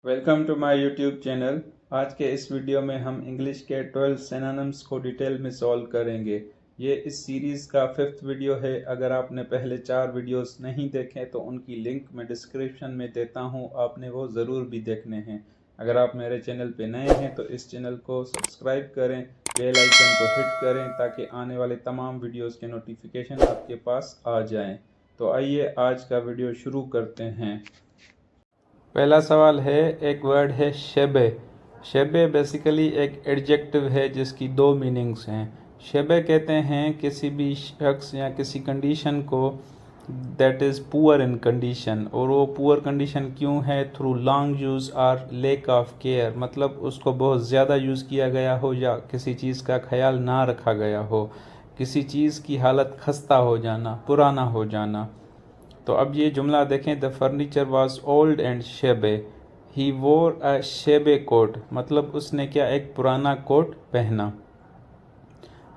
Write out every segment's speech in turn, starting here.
Welcome to my YouTube channel. आज के इस वीडियो में हम इंग्लिश के 12 सिनोनिम्स को डिटेल में सॉल्व करेंगे। ये इस सीरीज़ का 5th वीडियो है। अगर आपने पहले 4 वीडियोस नहीं देखे तो उनकी लिंक मैं डिस्क्रिप्शन में देता हूँ, आपने वो ज़रूर भी देखने हैं। अगर आप मेरे चैनल पे नए हैं तो इस चैनल को सब्सक्राइब करें, बेल आइकन को हिट करें ताकि आने वाले तमाम वीडियोज़ के नोटिफिकेशन आपके पास आ जाएँ। तो आइए आज का वीडियो शुरू करते हैं। पहला सवाल है, एक वर्ड है शेबे। शेबे बेसिकली एक एडजेक्टिव है जिसकी 2 मीनिंग्स हैं। शेबे कहते हैं किसी भी शख्स या किसी कंडीशन को that is poor in condition, और वो पुअर कंडीशन क्यों है? थ्रू लॉन्ग यूज़ और लेक ऑफ केयर, मतलब उसको बहुत ज़्यादा यूज़ किया गया हो या किसी चीज़ का ख्याल ना रखा गया हो, किसी चीज़ की हालत खस्ता हो जाना, पुराना हो जाना। तो अब ये जुमला देखें, the furniture was old and shabby, he wore a शेबे coat, मतलब उसने क्या, एक पुराना कोट पहना।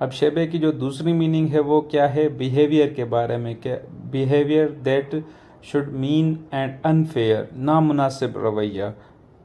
अब शेबे की जो दूसरी मीनिंग है वो क्या है? बिहेवियर के बारे में। क्या? Behaviour that should mean and unfair, नामुनासिब रवैया।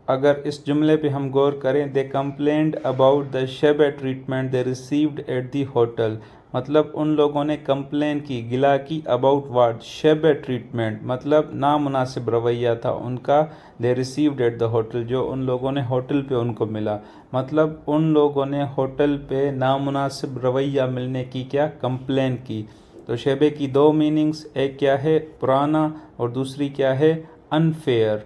अगर इस जुमले पे हम गौर करें, they complained about the shabby treatment they received at the hotel, मतलब उन लोगों ने कंप्लेन की, गिला की, अबाउट वाट, शेबे ट्रीटमेंट, मतलब नामुनासिब रवैया था उनका, दे रिसीव्ड एट द होटल, जो उन लोगों ने होटल पे उनको मिला, मतलब उन लोगों ने होटल पे नामुनासिब रवैया मिलने की क्या, कंप्लेन की। तो शेबे की 2 मीनिंग्स, एक क्या है, पुराना, और दूसरी क्या है, अनफेयर।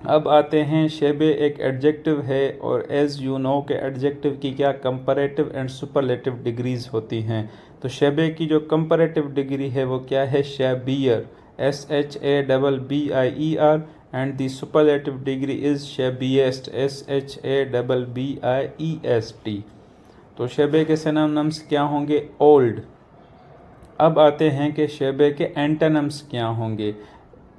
अब आते हैं, शेबे एक एडजेक्टिव है और एज़ यू नो के एडजेक्टिव की क्या, कंपैरेटिव एंड सुपरलेटिव डिग्रीज होती हैं। तो शेबे की जो कंपैरेटिव डिग्री है वो क्या है, shabbier, SHABBIER, and the superlative degree is shabbiest, SHABBIEST। तो शेबे के सिनोनिम्स क्या होंगे? ओल्ड। अब आते हैं कि शेबे के एंटोनिम्स क्या होंगे।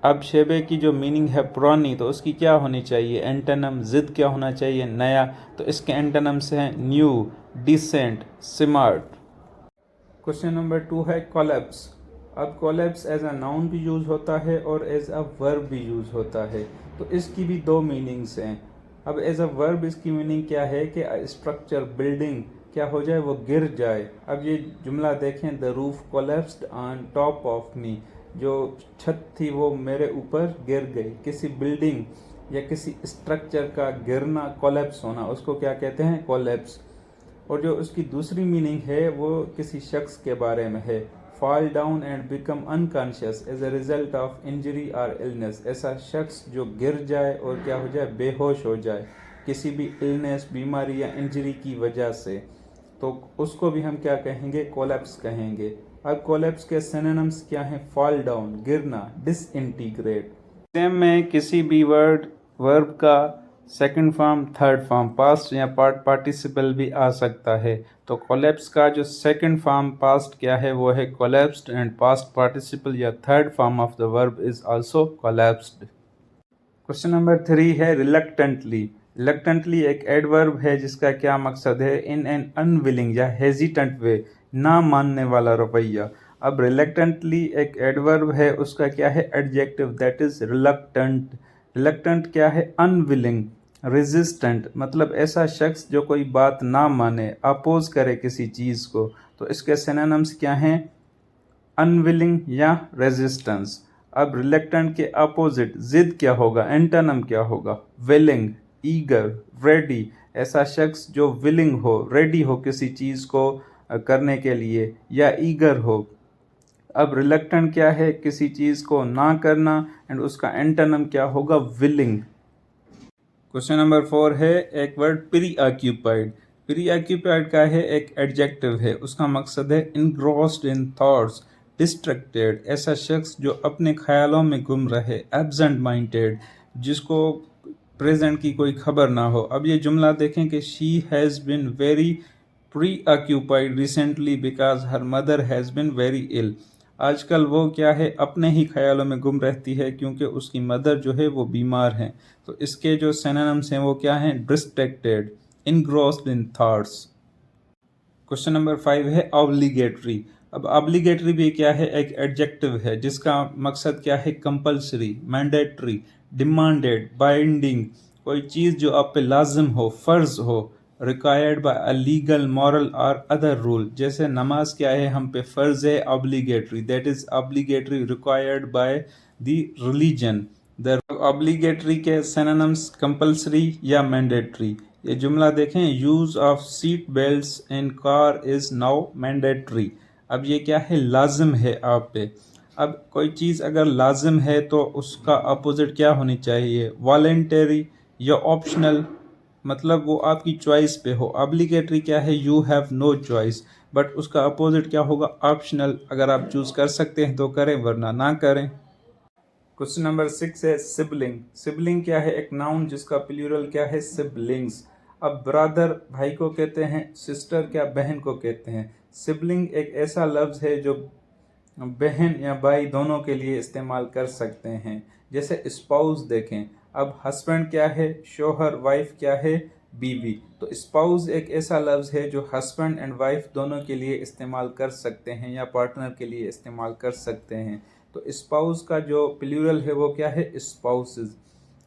अब शेबे की जो मीनिंग है पुरानी, तो उसकी क्या होनी चाहिए, एंटोनिम? जिद क्या होना चाहिए, नया। तो इसके एंटोनिम्स हैं new, decent, smart. Question number 2 है कोलैप्स। अब कोलैप्स एज अ नाउन भी यूज़ होता है और एज अ वर्ब भी यूज़ होता है। तो इसकी भी 2 मीनिंग्स हैं। अब एज अ वर्ब इसकी मीनिंग क्या है कि स्ट्रक्चर, बिल्डिंग क्या हो जाए, वो गिर जाए। अब ये जुमला देखें, the roof collapsed on top of me, जो छत थी वो मेरे ऊपर गिर गई। किसी बिल्डिंग या किसी स्ट्रक्चर का गिरना, कोलैप्स होना, उसको क्या कहते हैं, कोलैप्स। और जो उसकी दूसरी मीनिंग है वो किसी शख्स के बारे में है, fall down and become unconscious as a result of injury और इलनेस, ऐसा शख्स जो गिर जाए और क्या हो जाए, बेहोश हो जाए किसी भी इलनेस, बीमारी या इंजरी की वजह से, तो उसको भी हम क्या कहेंगे, कोलैप्स कहेंगे। अब कोलैप्स के सिनोनिम्स क्या हैं? फॉल डाउन, गिरना, डिसइंटीग्रेट। सेम में किसी भी वर्ब का second form, third form, past या पार्टिसिपल भी आ सकता है। तो कोलैप्स का जो सेकंड फॉर्म पास्ट क्या है, वो है कोलैप्स्ड, एंड पास्ट पार्टिसिपल या third form of the verb is also collapsed. Question number 3 है रिलक्टेंटली। रिलक्टेंटली एक एडवर्ब है जिसका क्या मकसद है, इन एन अनविलिंग या हेजिटेंट वे, ना मानने वाला रवैया। अब रिलक्टेंटली एक एडवर्ब है, उसका क्या है, adjective, that is reluctant. Reluctant क्या है, अनविलिंग, रेजिस्टेंट, मतलब ऐसा शख्स जो कोई बात ना माने, अपोज करे किसी चीज़ को। तो इसके सिनोनिम्स क्या हैं, अनविलिंग या रेजिस्टेंस। अब रिलेक्टेंट के अपोजिट जिद क्या होगा, एंटोनिम क्या होगा, विलिंग, ईगर, रेडी, ऐसा शख्स जो विलिंग हो, रेडी हो किसी चीज़ को करने के लिए, या ईगर हो। अब रिलेक्टेंट क्या है, किसी चीज़ को ना करना, एंड उसका एंटोनिम क्या होगा, विलिंग। क्वेश्चन नंबर 4 है, एक word pre occupied. Pre occupied का है, एक एडजेक्टिव है, उसका मकसद है इनग्रॉस्ड इन थॉट्स, डिस्ट्रैक्टेड, ऐसा शख्स जो अपने ख्यालों में गुम रहे, एब्सेंट माइंडेड, जिसको प्रेजेंट की कोई खबर ना हो। अब ये जुमला देखें कि she has been very preoccupied recently because her mother has been very ill, आजकल वो क्या है, अपने ही ख्यालों में गुम रहती है क्योंकि उसकी मदर जो है वो बीमार है। तो इसके जो सिनोनिम्स हैं वो क्या हैं, डिस्ट्रैक्टेड, इनग्रॉस्ड इन थॉट्स। क्वेश्चन नंबर 5 है ऑब्लिगेटरी। अब ऑब्लिगेटरी भी क्या है, एक एडजेक्टिव है जिसका मकसद क्या है, कंपल्सरी, मैंडेटरी, डिमांडेड, बाइंडिंग, कोई चीज़ जो आप पे लाजिम हो, फ़र्ज हो, required by a legal moral और अदर रूल, जैसे नमाज क्या है हम पे फ़र्ज है, obligatory, that is obligatory required by the religion. The obligatory के सिनोनिम्स कंपल्सरी या मैंडेटरी। ये जुमला देखें, use of seat belts in car is now mandatory. अब ये क्या है, लाजिम है आप पे। अब कोई चीज़ अगर लाजिम है तो उसका अपोजिट क्या होनी चाहिए, वॉलेंटरी या ऑप्शनल, मतलब वो आपकी चॉइस पे हो। ऑब्लिगेटरी क्या है, you have no choice, but उसका अपोजिट क्या होगा, ऑप्शनल। अगर आप चूज़ कर सकते हैं तो करें, वरना ना करें। क्वेश्चन नंबर 6 है सिबलिंग। सिबलिंग क्या है, एक नाउन जिसका प्लूरल क्या है, सिबलिंग्स। अब ब्रदर भाई को कहते हैं, सिस्टर क्या बहन को कहते हैं। सिबलिंग एक ऐसा लफ्ज़ है जो बहन या भाई दोनों के लिए इस्तेमाल कर सकते हैं। जैसे स्पाउस देखें, अब हस्बैंड क्या है, शोहर, वाइफ क्या है, बीवी। तो स्पाउस एक ऐसा लफ्ज़ है जो हस्बैंड एंड वाइफ दोनों के लिए इस्तेमाल कर सकते हैं या पार्टनर के लिए इस्तेमाल कर सकते हैं। तो स्पाउस का जो प्लूरल है वो क्या है, स्पाउसेस।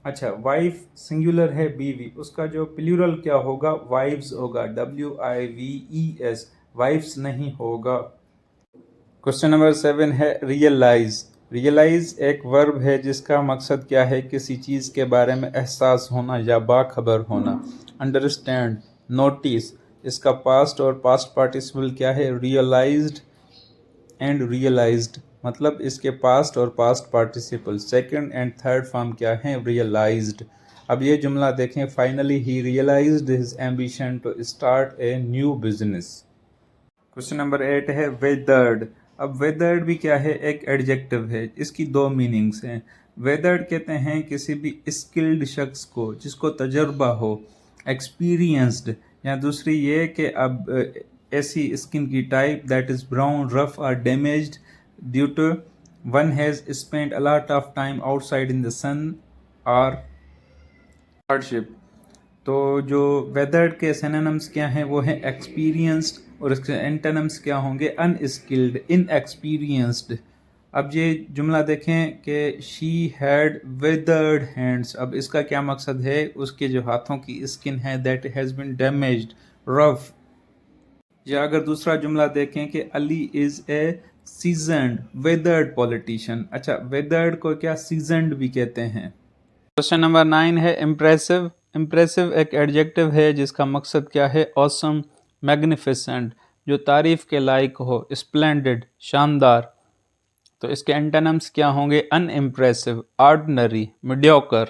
अच्छा, वाइफ सिंगुलर है, बीवी, उसका जो प्लूरल क्या होगा, वाइव्स होगा, WIVES, वाइफ्स नहीं होगा। क्वेश्चन नंबर 7 है रियलाइज। रियलाइज एक वर्ब है जिसका मकसद क्या है, किसी चीज़ के बारे में एहसास होना या बाखबर होना। अंडरस्टैंड, नोटिस, इसका पास्ट और पास्ट पार्टिसिपल क्या है, रियलाइज्ड एंड रियलाइज्ड, मतलब इसके पास्ट और past participle second and third form क्या है, रियलाइज्ड। अब ये जुमला देखें, finally he realised his ambition to start a new business. Question number 8 है वेदर्ड। अब वेदर्ड भी क्या है, एक एडजेक्टिव है, इसकी दो मीनिंग्स हैं। वेदर्ड कहते हैं किसी भी स्किल्ड शख्स को जिसको तजर्बा हो, एक्सपीरियंस्ड, या दूसरी ये कि अब ऐसी स्किन की type that is brown, rough और damaged due to one has spent a lot of time outside in the sun और हार्डशिप। तो जो वेदर्ड के सिनोनिम्स क्या हैं, वो हैं एक्सपीरियंस्ड, और इसके एंटोनिम्स क्या होंगे, अनस्किल्ड, इनएक्सपीरियंस्ड। अब ये जुमला देखें कि शी हैड वेदर्ड हैंड्स। अब इसका क्या मकसद है, उसके जो हाथों की स्किन है that has been damaged, rough. या अगर दूसरा जुमला देखें कि Ali is a seasoned weathered politician. अच्छा, वेदर्ड को क्या सीजन्ड भी कहते हैं। क्वेश्चन नंबर 9 है इम्प्रेसिव। इम्प्रेसिव एक एडजेक्टिव है जिसका मकसद क्या है, ऑसम, मैग्निफिसेंट, जो तारीफ के लायक हो, स्प्लेंडेड, शानदार। तो इसके एंटोनिम्स क्या होंगे, अनइम्प्रेसिव, ऑर्डिनरी, मीडियोकर।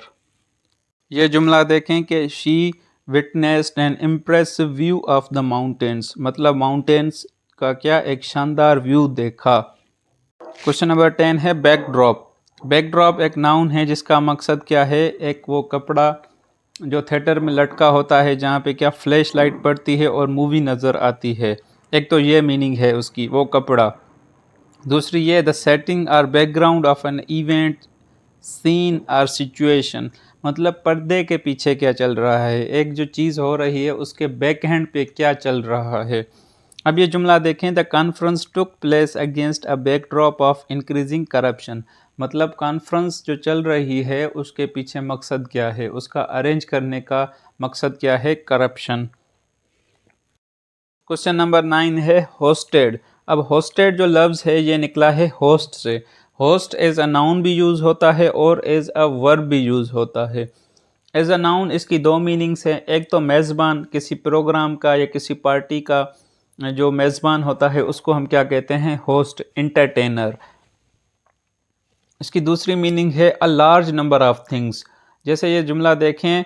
ये जुमला देखें कि she witnessed N impressive view of the mountains, मतलब माउंटेन्स का क्या, एक शानदार व्यू देखा। क्वेश्चन नंबर 10 है बैकड्रॉप। बैकड्रॉप एक नाउन है जिसका मकसद क्या है, एक वो कपड़ा जो थिएटर में लटका होता है जहाँ पे क्या फ्लैश लाइट पड़ती है और मूवी नज़र आती है। एक तो ये मीनिंग है उसकी, वो कपड़ा। दूसरी ये द सेटिंग और background of an event, scene और सिचुएशन, मतलब पर्दे के पीछे क्या चल रहा है, एक जो चीज़ हो रही है उसके बैक हैंड पे क्या चल रहा है। अब ये जुमला देखें, the conference took place against a backdrop of increasing corruption, मतलब कॉन्फ्रेंस जो चल रही है उसके पीछे मकसद क्या है, उसका अरेंज करने का मकसद क्या है, करप्शन। क्वेश्चन नंबर 9 है होस्टेड। अब होस्टेड जो लफ्ज़ है ये निकला है होस्ट से। होस्ट एज अ नाउन भी यूज़ होता है और एज अ वर्ब भी यूज़ होता है। एज अ नाउन इसकी दो मीनिंग्स हैं, एक तो मेज़बान, किसी प्रोग्राम का या किसी पार्टी का जो मेज़बान होता है उसको हम क्या कहते हैं, होस्ट, इंटरटेनर। इसकी दूसरी मीनिंग है a large number of things. जैसे ये जुमला देखें,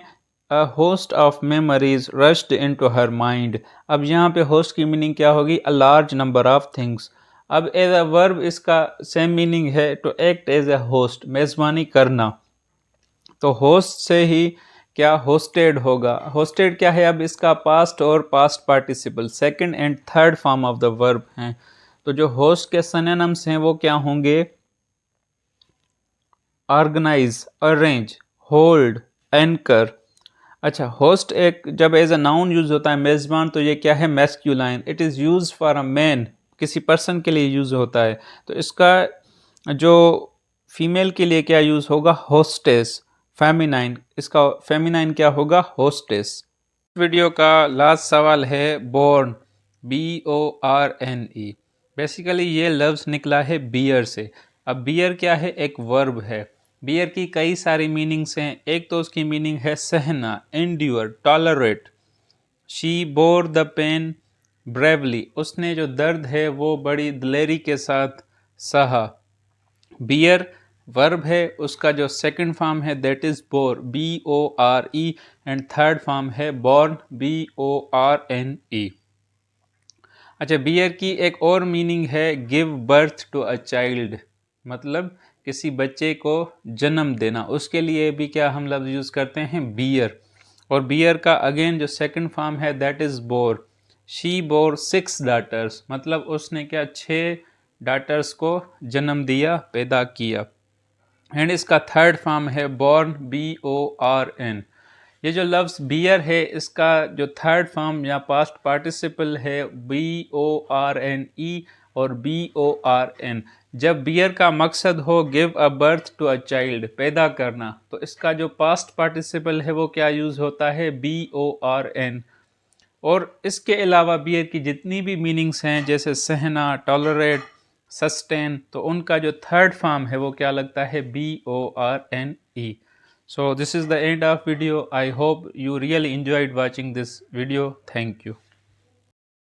a host of memories rushed into her mind. अब यहाँ पे होस्ट की मीनिंग क्या होगी, a large number of things. अब एज अ वर्ब इसका सेम मीनिंग है, to act as a host, मेज़बानी करना। तो होस्ट से ही क्या होस्टेड होगा। होस्टेड क्या है, अब इसका पास्ट और past participle second and third form of the verb हैं। तो जो होस्ट के सिनोनिम्स हैं वो क्या होंगे, ऑर्गेनाइज, अरेंज, होल्ड, एंकर। अच्छा, होस्ट एक जब एज अ नाउन यूज होता है, मेज़बान, तो ये क्या है, masculine, it is use for a man, किसी पर्सन के लिए यूज होता है। तो इसका जो फीमेल के लिए क्या यूज होगा, होस्टेस, फेमिनाइन, इसका फेमिनाइन क्या होगा? होस्टेस। वीडियो का लास्ट सवाल है बोर्न, BORNE। बेसिकली ये लफ्ज़ निकला है बियर से। अब बियर क्या है? एक वर्ब है। बियर की कई सारी मीनिंग्स हैं। एक तो उसकी मीनिंग है सहना, endure, tolerate. She bore the pain bravely, उसने जो दर्द है वो बड़ी दिलेरी के साथ सहा। बियर वर्ब है, उसका जो सेकंड फॉर्म है that is bore, BORE, and third form है बॉर्न, BORNE। अच्छा, बियर की एक और मीनिंग है give birth to a child, मतलब किसी बच्चे को जन्म देना। उसके लिए भी क्या हम लफ्ज़ यूज़ करते हैं? बियर। और बियर का अगेन जो सेकंड फॉर्म है that is bore. She bore 6 daughters, मतलब उसने क्या 6 डाटर्स को जन्म दिया, पैदा किया। एंड इसका थर्ड फॉर्म है बॉर्न, BORN। ये जो लफ्ज़ बियर है इसका जो थर्ड फॉर्म या पास्ट पार्टिसिपल है BORNE और BORN। जब बियर का मकसद हो give a birth to a child, पैदा करना, तो इसका जो पास्ट पार्टिसिपल है वो क्या यूज़ होता है? BORN। और इसके अलावा बियर की जितनी भी मीनिंग्स हैं जैसे सहना, टॉलरेट, सस्टेन, तो उनका जो थर्ड फॉर्म है वो क्या लगता है? BORNE। So this is the end of video. I hope you really enjoyed watching this video. Thank you.